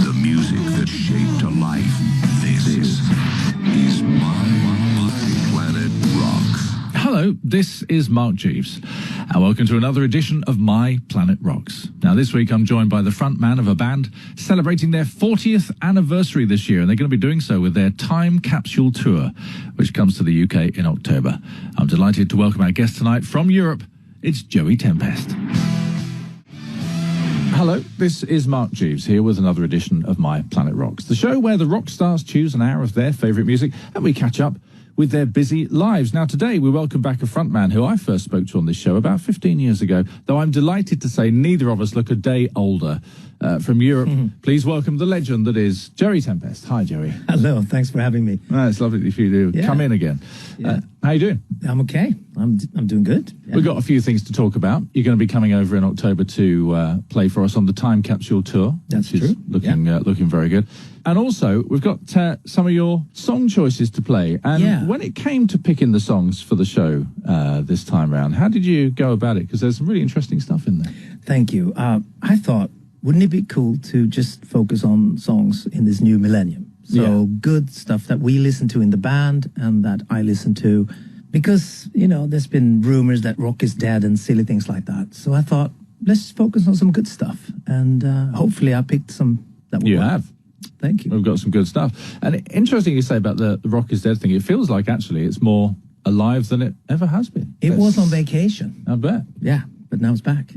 The music that shaped a life. This is My Planet Rock. Hello, this is Mark Jeeves, and welcome to another edition of My Planet Rocks. Now, this week I'm joined by the front man of a band celebrating their 40th anniversary this year, and they're going to be doing so with their Time Capsule Tour, which comes to the UK in October. I'm delighted to welcome our guest tonight from Europe. It's Joey Tempest. Hello, this is Mark Jeeves here with another edition of My Planet Rocks, the show where the rock stars choose an hour of their favourite music and we catch up with their busy lives. Now, today we welcome back a frontman who I first spoke to on this show about 15 years ago, though I'm delighted to say neither of us look a day older. From Europe, please welcome the legend that is Joey Tempest. Hi, Joey. Hello, thanks for having me. It's lovely for you to come in again. Yeah. How you doing? I'm okay. I'm doing good. Yeah. We've got a few things to talk about. You're going to be coming over in October to play for us on the Time Capsule Tour. That's which is true. Looking very good. And also, we've got some of your song choices to play. And when it came to picking the songs for the show this time around, how did you go about it? Because there's some really interesting stuff in there. Thank you. I thought, wouldn't it be cool to just focus on songs in this new millennium? So good stuff that we listen to in the band and that I listen to. Because, you know, there's been rumors that rock is dead and silly things like that. So I thought, let's focus on some good stuff. And hopefully I picked some that will work. Have. Thank you. We've got some good stuff. And interesting you say about the rock is dead thing. It feels like actually it's more alive than it ever has been. It was on vacation. I bet. Yeah, but now it's back.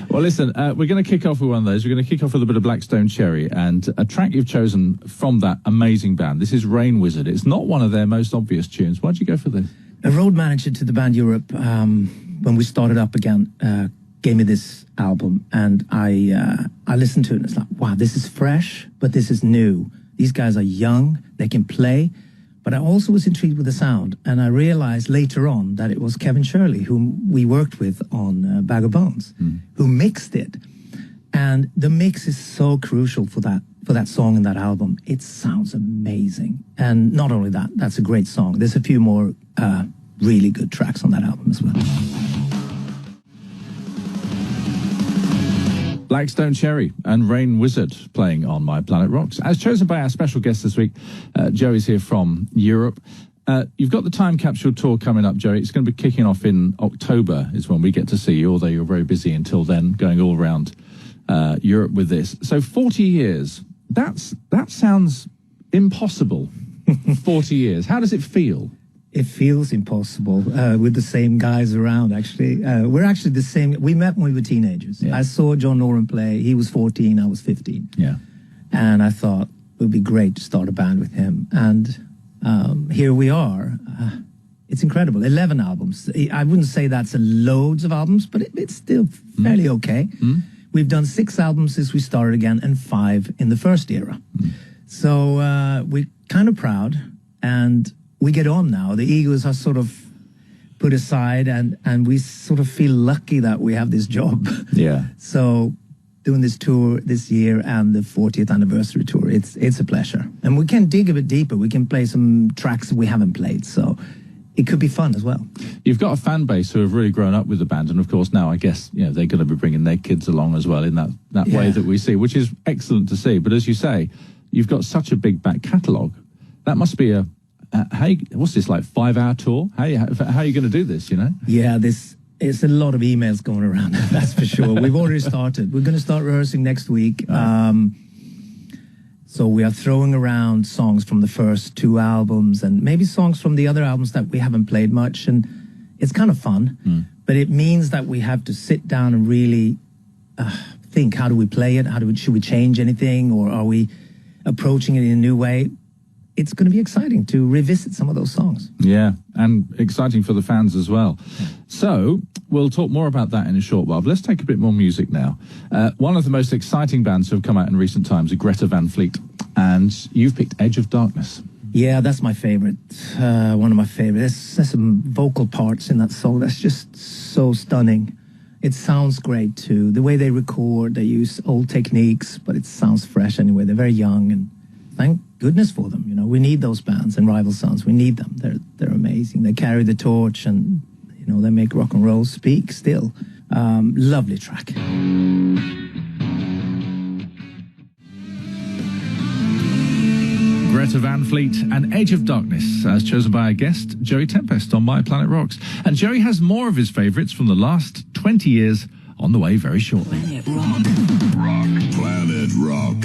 Well, listen, we're going to kick off with one of those. We're going to kick off with a bit of Blackstone Cherry and a track you've chosen from that amazing band. This is Rain Wizard. It's not one of their most obvious tunes. Why'd you go for this? A road manager to the band Europe, when we started up again, gave me this album, and I listened to it, and it's like, wow, this is fresh, but this is new. These guys are young, they can play, but I also was intrigued with the sound, and I realized later on that it was Kevin Shirley, whom we worked with on Bag of Bones, who mixed it. And the mix is so crucial for that song and that album. It sounds amazing. And not only that, that's a great song. There's a few more really good tracks on that album as well. Blackstone Cherry and Rain Wizard playing on My Planet Rocks. As chosen by our special guest this week, Joey's here from Europe. You've got the Time Capsule Tour coming up, Joey. It's going to be kicking off in October is when we get to see you, although you're very busy until then, going all around Europe with this. So 40 years, that sounds impossible. 40 years. How does it feel? It feels impossible with the same guys around, actually. We're actually the same. We met when we were teenagers. Yeah. I saw John Noren play. He was 14, I was 15. Yeah. And I thought it would be great to start a band with him. And here we are. It's incredible. 11 albums. I wouldn't say that's loads of albums, but it's still fairly okay. We've done 6 albums since we started again and 5 in the first era. So we're kind of proud, and we get on now. The egos are sort of put aside, and we sort of feel lucky that we have this job. Yeah. So doing this tour this year and the 40th anniversary tour, it's a pleasure. And we can dig a bit deeper. We can play some tracks we haven't played. So it could be fun as well. You've got a fan base who have really grown up with the band. And of course, now I guess, you know, they're going to be bringing their kids along as well in that way that we see, which is excellent to see. But as you say, you've got such a big back catalogue. That must be what's this, like 5-hour tour? How are you going to do this, you know? Yeah, it's a lot of emails going around, that's for sure. We've already started. We're going to start rehearsing next week. So we are throwing around songs from the first 2 albums and maybe songs from the other albums that we haven't played much. And it's kind of fun, but it means that we have to sit down and really think, how do we play it? Should we change anything? Or are we approaching it in a new way? It's going to be exciting to revisit some of those songs. Yeah, and exciting for the fans as well. Yeah. So we'll talk more about that in a short while. But let's take a bit more music now. One of the most exciting bands who have come out in recent times is Greta Van Fleet, and you've picked Edge of Darkness. Yeah, that's my favorite. One of my favorites. There's some vocal parts in that song that's just so stunning. It sounds great too. The way they record, they use old techniques, but it sounds fresh anyway. They're very young, and thank goodness for them. You know, we need those bands and rival sons. We need them. They're amazing. They carry the torch, and you know, they make rock and roll speak still. Lovely track. Greta Van Fleet and Edge of Darkness, as chosen by our guest, Joey Tempest, on My Planet Rocks. And Joey has more of his favourites from the last 20 years on the way very shortly. Planet Rock. Planet Rock.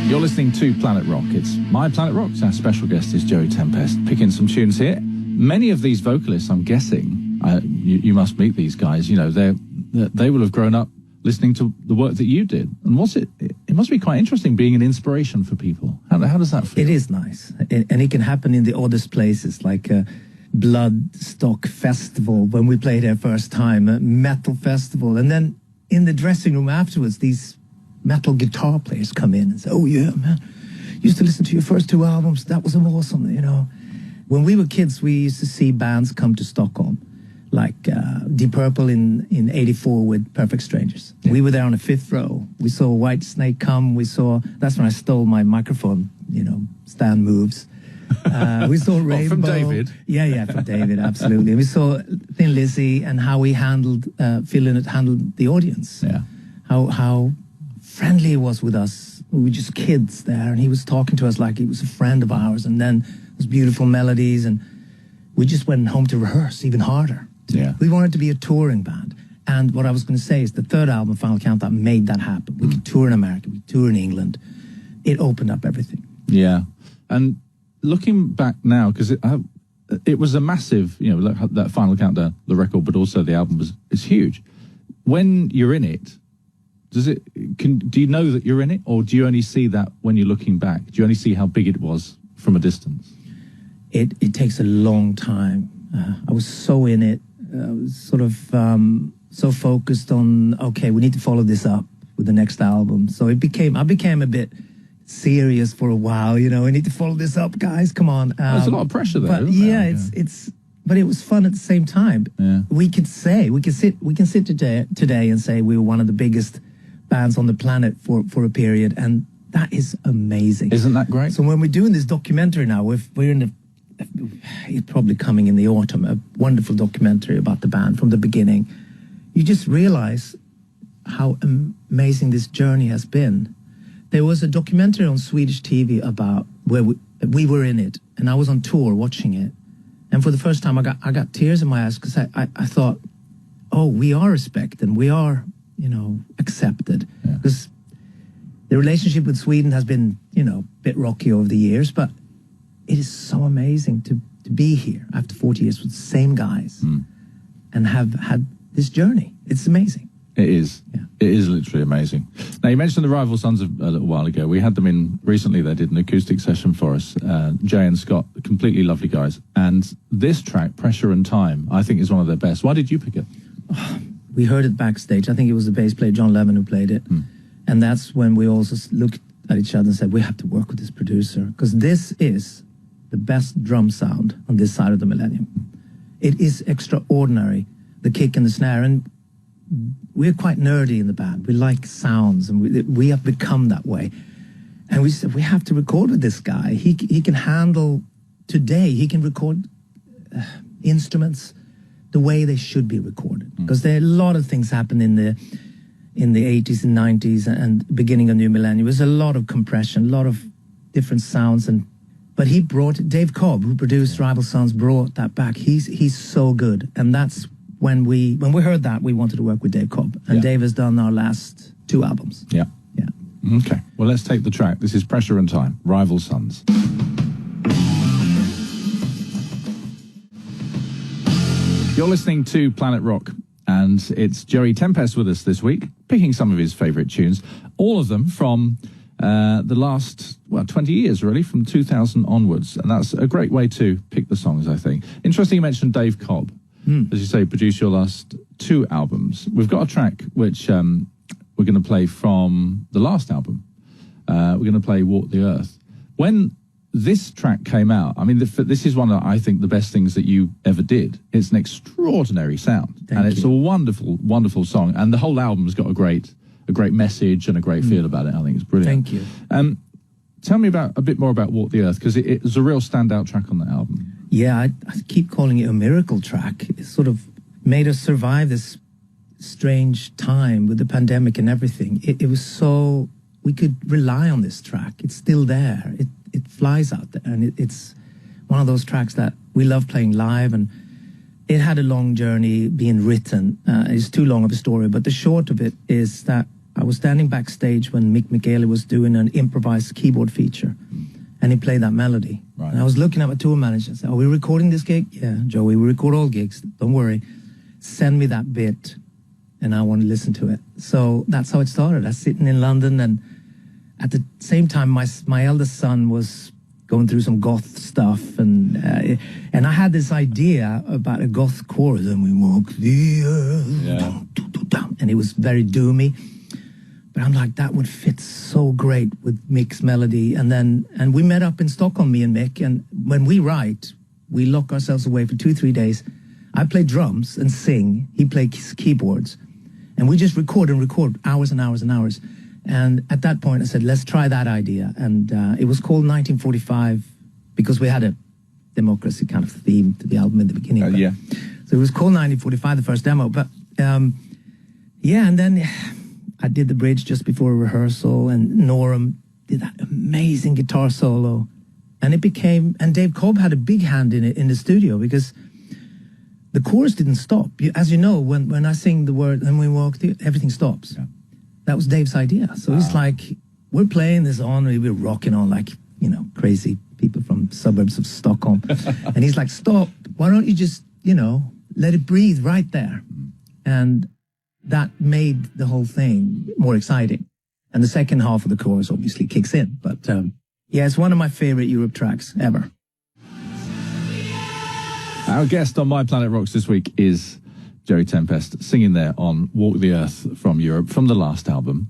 You're listening to Planet Rock. It's My Planet Rocks. Our special guest is Joey Tempest, picking some tunes here. Many of these vocalists, I'm guessing, you must meet these guys. You know, they will have grown up listening to the work that you did. And it must be quite interesting being an inspiration for people. How does that feel? It is nice. And it can happen in the oddest places, like a Bloodstock festival when we played there first time, a metal festival. And then in the dressing room afterwards, these metal guitar players come in and say, "Oh yeah, man, used to listen to your first 2 albums. That was awesome, you know." When we were kids, we used to see bands come to Stockholm, like Deep Purple in '84 with Perfect Strangers. Yeah. We were there on the 5th row. We saw White Snake come. That's when I stole my microphone, stand moves. We saw Rainbow. From David. Yeah, from David, absolutely. We saw Thin Lizzy and how he handled the audience. Yeah. How friendly he was with us. We were just kids there, and he was talking to us like he was a friend of ours. And then those beautiful melodies, and we just went home to rehearse even harder. Yeah. We wanted to be a touring band. And what I was going to say is the third album, Final Countdown, made that happen. We could tour in America, we could tour in England. It opened up everything. Yeah. And looking back now, because it was a massive, that Final Countdown, the record, but also the album is huge. When you're in it, do you know that you're in it, or do you only see that when you're looking back? Do you only see how big it was from a distance? It takes a long time. I was so in it. I was sort of so focused on, okay, we need to follow this up with the next album. So I became a bit serious for a while. We need to follow this up, guys. Come on. There's a lot of pressure there. But but it was fun at the same time. Yeah. We can sit today and say we were one of the biggest bands on the planet for a period, and that is amazing. Isn't that great? So when we're doing this documentary now, it's probably coming in the autumn, a wonderful documentary about the band from the beginning. You just realize how amazing this journey has been. There was a documentary on Swedish TV about where we were in it, and I was on tour watching it. And for the first time, I got tears in my eyes because I thought, oh, we are respected, we are, accepted. Because the relationship with Sweden has been, a bit rocky over the years, but it is so amazing to be here after 40 years with the same guys and have had this journey. It's amazing. It is. Yeah. It is literally amazing. Now, you mentioned the Rival Sons a little while ago. We had them in recently. They did an acoustic session for us. Jay and Scott, completely lovely guys. And this track, Pressure and Time, I think is one of their best. Why did you pick it? We heard it backstage. I think it was the bass player, John Levin, who played it. And that's when we also looked at each other and said, we have to work with this producer, because this is the best drum sound on this side of the millennium. It is extraordinary, the kick and the snare. And we're quite nerdy in the band. We like sounds, and we have become that way. And we said, we have to record with this guy. He can handle, today, he can record instruments the way they should be recorded. Because there are a lot of things happen in the 80s and 90s and beginning of new millennium. There's a lot of compression, a lot of different sounds. But he brought, Dave Cobb, who produced Rival Sons, brought that back. He's so good. And that's when we heard that, we wanted to work with Dave Cobb. And Dave has done our last 2 albums. Yeah. Yeah. Okay. Well, let's take the track. This is Pressure and Time, Rival Sons. You're listening to Planet Rock, and it's Joey Tempest with us this week, picking some of his favourite tunes, all of them from the last, 20 years, really, from 2000 onwards. And that's a great way to pick the songs, I think. Interesting you mentioned Dave Cobb. As you say, produced your last 2 albums. We've got a track which we're going to play from the last album. We're going to play Walk the Earth. When this track came out, I mean, this is one of, I think, the best things that you ever did. It's an extraordinary sound. It's a wonderful, wonderful song. And the whole album's got a great message and a great feel about it. I think it's brilliant. Thank you. Tell me a bit more about Walk the Earth, because it was a real standout track on the album. Yeah, I keep calling it a miracle track. It sort of made us survive this strange time with the pandemic and everything. It was so, we could rely on this track. It's still there. It flies out there, and it's one of those tracks that we love playing live, and it had a long journey being written. It's too long of a story, but the short of it is that I was standing backstage when Mick McGailey was doing an improvised keyboard feature, and he played that melody. Right. And I was looking at my tour manager and said, "Are we recording this gig?" "Yeah, Joey, we record all gigs. Don't worry. Send me that bit, and I want to listen to it." So that's how it started. I was sitting in London, and at the same time, my eldest son was going through some goth stuff, and I had this idea about a goth chorus, and we walk the earth, Yeah. and it was very doomy. But I'm like, that would fit so great with Mick's melody. And we met up in Stockholm, me and Mick, and when we write, we lock ourselves away for 2-3 days. I play drums and sing, he plays keyboards, and we just record hours and hours and hours. And at that point, I said, let's try that idea. And it was called 1945 because we had a democracy kind of theme to the album in the beginning. Yeah. So it was called 1945, the first demo. But yeah, and then I did the bridge just before a rehearsal, and Norum did that amazing guitar solo. And it became, and Dave Cobb had a big hand in it in the studio because the chorus didn't stop. As you know, when I sing the word, and we walk, everything stops. Yeah. That was Dave's idea. So it's like, we're playing this on, we're rocking on like, you know, crazy people from suburbs of Stockholm. And he's like, stop, why don't you just, you know, let it breathe right there. And that made the whole thing more exciting. And the second half of the chorus obviously kicks in. But yeah, it's one of my favorite Europe tracks ever. Our guest on My Planet Rocks this week is Joey Tempest, singing there on Walk the Earth from Europe, from the last album.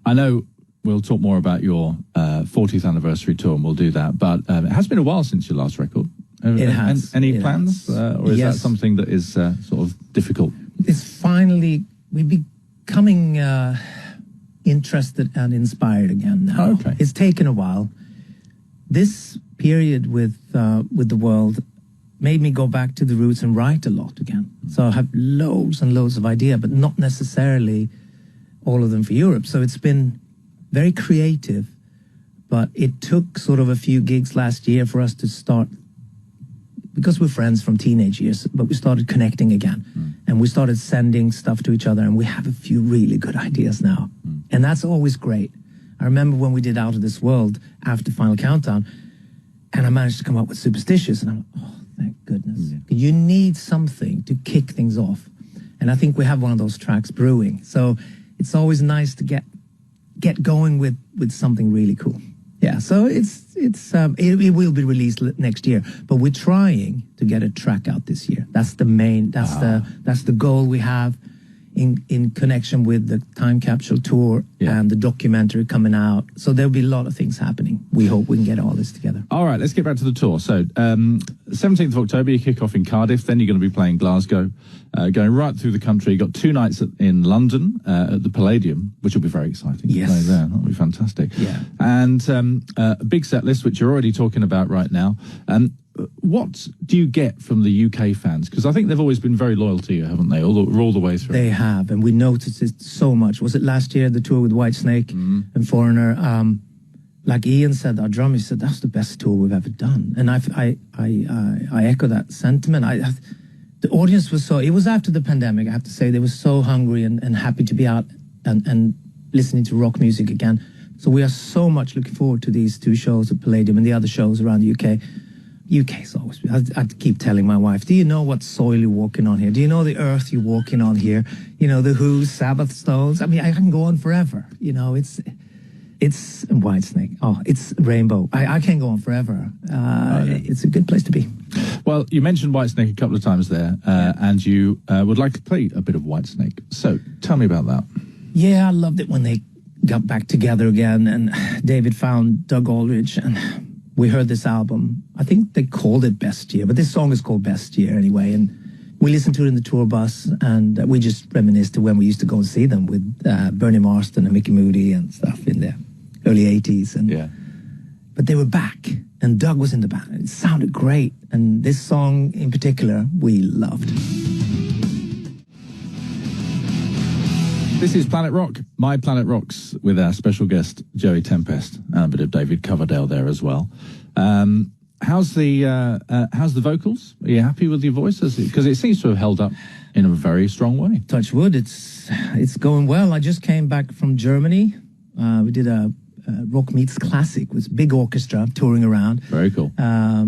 I know we'll talk more about your 40th anniversary tour, and we'll do that, but it has been a while since your last record. It has. Any plans? Or is that something that is sort of difficult? It's finally, we're becoming interested and inspired again now. Okay. It's taken a while. This period with the world made me go back to the roots and write a lot again. So I have loads and loads of ideas, but not necessarily all of them for Europe. So it's been very creative, but it took sort of a few gigs last year for us to start, because we're friends from teenage years, but we started connecting again. And we started sending stuff to each other, and we have a few really good ideas now. And that's always great. I remember when we did Out of This World after Final Countdown, and I managed to come up with Superstitious, and I'm like, oh, thank goodness. You need something to kick things off. And I think we have one of those tracks brewing. So it's always nice to get going with something really cool. Yeah, so it will be released next year, but we're trying to get a track out this year. That's the main, that's the goal we have in connection with the Time Capsule Tour and the documentary coming out. So there'll be a lot of things happening. We hope we can get all this together. All right, let's get back to the tour. So 17th of October, you kick off in Cardiff, then you're going to be playing Glasgow, going right through the country. You've got 2 nights in London at the Palladium, which will be very exciting. Yes. To play there. That'll be fantastic. Yeah. And a big set list, which you're already talking about right now. What do you get from the UK fans? Because I think they've always been very loyal to you, haven't they? All the way through. They have, and we noticed it so much. Was it last year, the tour with Whitesnake and Foreigner? Like Ian said, our drummer said, that's the best tour we've ever done. And I echo that sentiment. The audience was it was after the pandemic, I have to say. They were so hungry and happy to be out and listening to rock music again. So we are so much looking forward to these 2 shows at Palladium and the other shows around the UK. UK's always, I keep telling my wife, do you know what soil you're walking on here? Do you know the earth you're walking on here? You know, the Who's, Sabbath, Stones. I mean, I can go on forever. You know, it's Whitesnake. Oh, it's Rainbow. I can go on forever. It's a good place to be. Well, you mentioned Whitesnake a couple of times there, and you would like to play a bit of Whitesnake. So tell me about that. Yeah, I loved it when they got back together again, and David found Doug Aldrich, and we heard this album. I think they called it Best Year, but this song is called Best Year anyway. And we listened to it in the tour bus, and we just reminisced to when we used to go and see them with Bernie Marsden and Mickey Moody and stuff in the early 80s. And, but they were back, and Doug was in the band. It sounded great. And this song in particular, we loved. This is Planet Rock, My Planet Rocks, with our special guest, Joey Tempest, and a bit of David Coverdale there as well. How's the vocals? Are you happy with your voice? Because it seems to have held up in a very strong way. Touch wood, it's going well. I just came back from Germany. We did a Rock Meets Classic with big orchestra touring around. Very cool.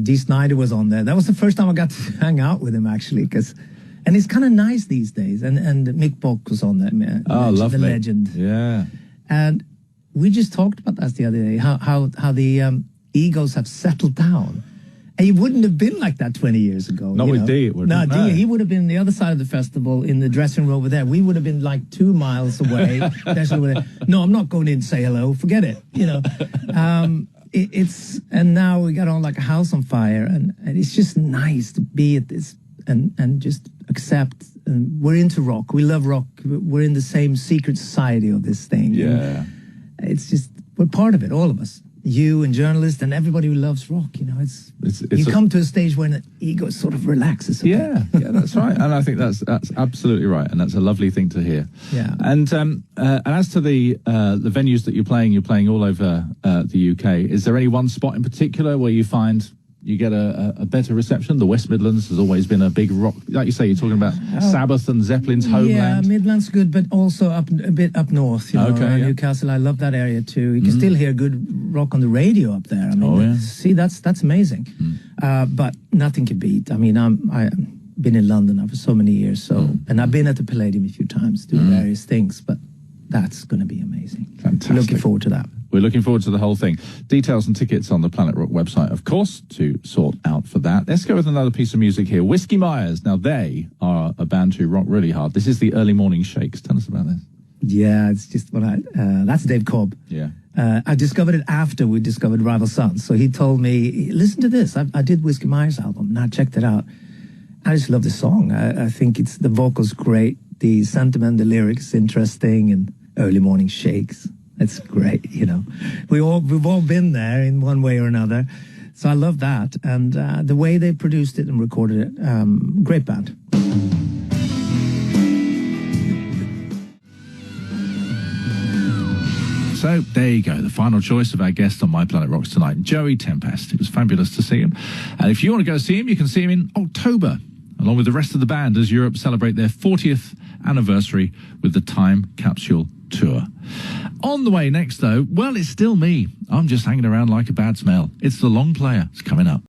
Dee Snider was on there. That was the first time I got to hang out with him, actually, and it's kind of nice these days. And Mick Bock was on there. Lovely. The legend. Yeah. And we just talked about that the other day, how the egos have settled down. And it wouldn't have been like that 20 years ago. Not with Dee, it wouldn't. No, Dee, he would have been the other side of the festival in the dressing room over there. We would have been like 2 miles away. No, I'm not going in to say hello. Forget it. And now we got on like a house on fire. And it's just nice to be at this and just accept. And we're into rock. We love rock. We're in the same secret society of this thing. Yeah. And it's just, we're part of it, all of us. You and journalists and everybody who loves rock, you come to a stage when the ego sort of relaxes a bit. Yeah, that's right, and I think that's absolutely right, and that's a lovely thing to hear. Yeah. And as to the venues that you're playing all over the UK. Is there any one spot in particular where you find you get a better reception? The West Midlands has always been a big rock, like you say, you're talking about Sabbath and Zeppelin's homeland. Yeah, Midlands good, but also a bit up north, Newcastle. I love that area too. You can still hear good rock on the radio up there. I mean, see, that's amazing. But nothing can beat. I mean, I've been in London now for so many years, and I've been at the Palladium a few times doing various things, but that's going to be amazing. Fantastic. Looking forward to that. We're looking forward to the whole thing. Details and tickets on the Planet Rock website, of course, to sort out for that. Let's go with another piece of music here. Whiskey Myers. Now, they are a band who rock really hard. This is the Early Morning Shakes. Tell us about this. Yeah, it's just that's Dave Cobb. Yeah. I discovered it after we discovered Rival Sons. So he told me, listen to this. I did Whiskey Myers album, and I checked it out. I just love the song. I think the vocals great, the sentiment, the lyrics interesting, and Early Morning Shakes. It's great, We've all been there in one way or another. So I love that. And the way they produced it and recorded it, great band. So there you go, the final choice of our guest on My Planet Rocks tonight, Joey Tempest. It was fabulous to see him. And if you want to go see him, you can see him in October, along with the rest of the band, as Europe celebrate their 40th anniversary with the Time Capsule Tour. On the way next, though, well, it's still me. I'm just hanging around like a bad smell. It's the long player. It's coming up.